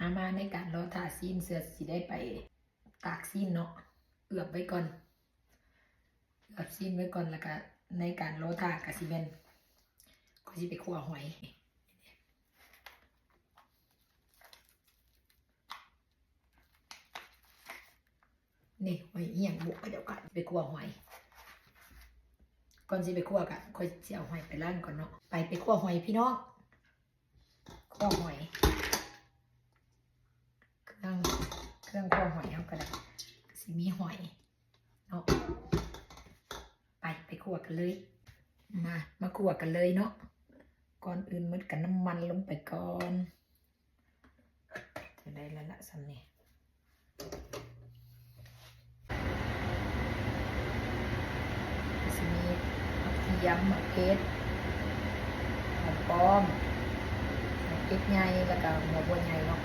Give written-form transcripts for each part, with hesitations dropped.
มาในการรอทาซีนเสือสีได้ไปตากซีนเนาะเอือบไว้ก่อนเอือบซีนไว้ก่อนแล้วก็ในการรอทากะสิเมนก็สิไปคั่วหอยนี่หอยเหี้ยงบุกก็เดี๋ยวก่อนไปคั่วหอยก่อนสิไปคั่วกะค่อยสิเอาหอยไปล้างก่อนเนาะไปคั่วหอยพี่น้องคั่วหอยเครื่องคั่วหอยเอาก็ได้สิมีหอยเนาะไปคั่วกันเลยมาคั่วกันเลยเนาะก่อนอื่นมันกันน้ำมันลงไปก่อนจะได้แล้วละสำเนียสิมีมะเขือมะเขือหอมป้อมมะเขือใหญ่แล้วก็หัวบัวใหญ่เนาะ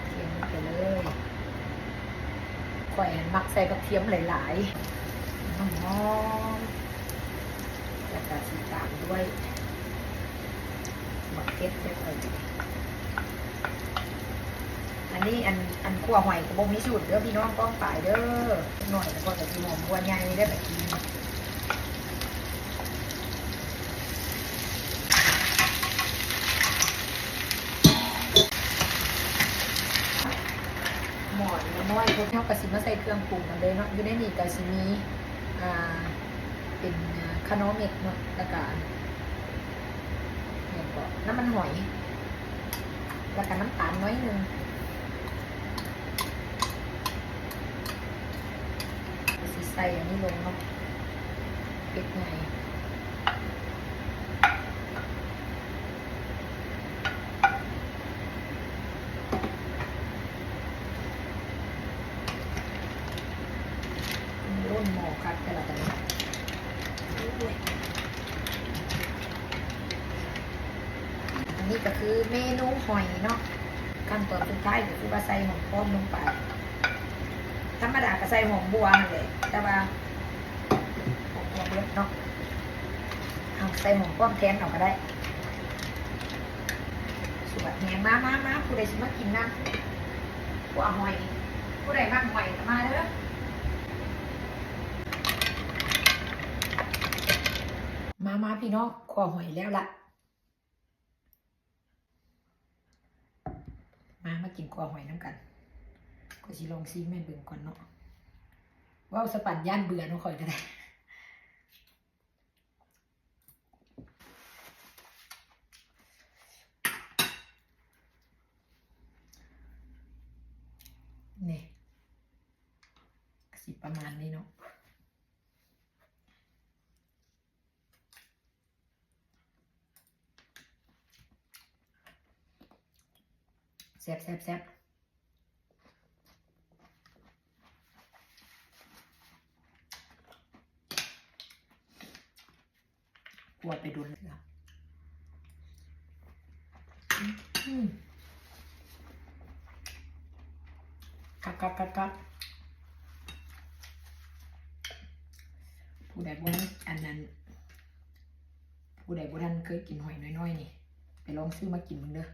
เทียมไปเลยแขวนมักใส่กระเทียมหลายๆหอมแล้วก็สีตามด้วยมะเขือเยอะเลยอันนี้อันคั่วหอยกระบอกมีสูตรเด้อพี่น้องป้องฝ่ายเด้อหน่อยแล้วก็จะกินหอมบัวใหญ่ได้แบบนี้หมอนน้อยพวกเท่ากระสิมาใส่เครื่องปรุงกันเลยเนาะอยู่ในนี้กระสิมีเป็นคาโนเม็ดเนาะแล้วก็เนี่ยก็น้ำมันหอยแล้วก็น้ำตาลน้อยนึงใส่อันนี้ลงเนาะเป็ดไงร่นหมอคัดกันละกันอันนี้ก็คือเมนูหอยเนาะขั้นตอนสุดท้ายก็คือว่าใส่หอมป้อมลงไปธรรมดาก็ใส่หอมบัวนั่นแหละแต่ว่าหอมบัวเบิดเนาะเอาใส่หอมป้อมแทนเอาก็ได้สวัสดีมาผู้ใดสิมากินน้ำผู้เอาหอยผู้ใดบ้างหอยก็มาเด้อมาพี่น้องขอหอยแล้วล่ะมากินขอหอยน้ำกันก็สิลองซีแม่เบิ่งก่อนเนาะว่าสปันย่านเบื่อน้องคอยก็ได้นี่สิประมาณนี้เนาะแซ่บปวดไปดูเลยครับผู้ใดบ่อันนั้นผู้ใดบ่ทันเคยกินหอยน้อยๆนี่ไปลองซื้อมากินมึงเด้อ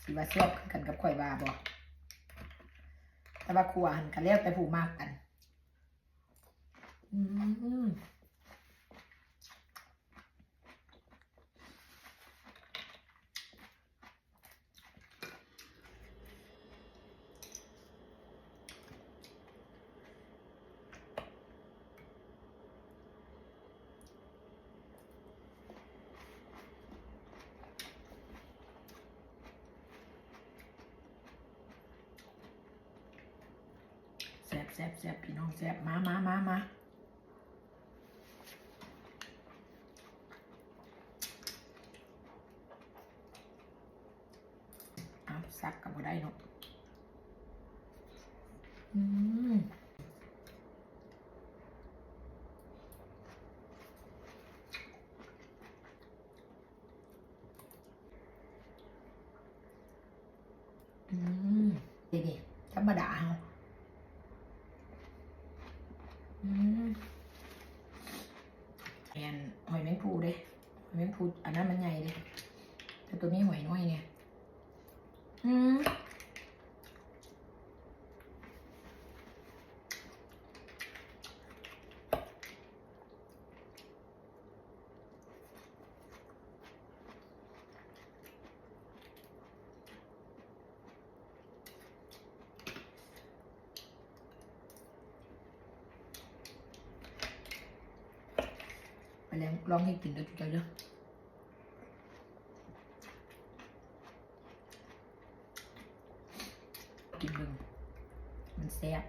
สิว่าแซ่บกันกับข่อยว่าบ่แต่ว่าครัวหันกันแล้วแต่ผู้มากกันแซ่บพี่น้องแซ่บมาเอาซักกับบ่ได้เนาะนี่ธรรมดาเฮาแอนหอยแมงภูเด้ห แมงพูดอันนั้นมันใหญ่เลยแต่ตัวนี้หอยน้อยเนี่ยไปแล้วลองให้กินด้วยจุ๊บเด้อกินเบิ่งมันแซ่บ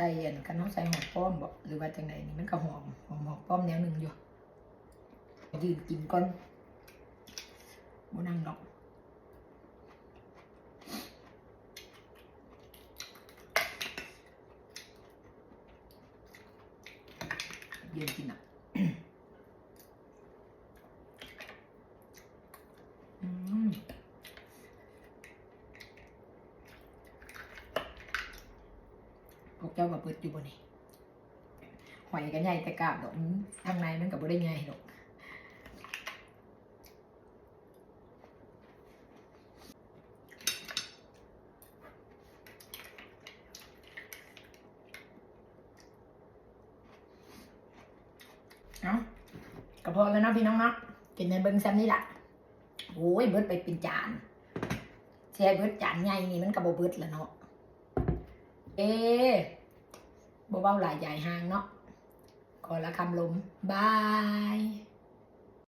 ใส่อันกันต้องใส่หอมป้อมบอกหรือว่าจังไหนนี่มันก็หอมป้อมแนวหนึ่งอยู่ยืนกินก่อนบ่นั่งดอกยืนกินอ่ะพวกเจ้ากับเปิดอยู่บนนี้หอยกันใหญ่แต่กาบดอกข้างในมันกับบ่ได้ใหญ่ดอกเนาะก็พอแล้วเนาะพี่น้องเนาะกินในเบิ้งซ้ำนี่แหละโอ้ยเบิดไปเป็นจานแช่เบิดจานใหญ่นี่มันกับบ่เบิดแล้วเนาะบ่เบาหลายใหญ่ห่างเนาะขอละคำลมบาย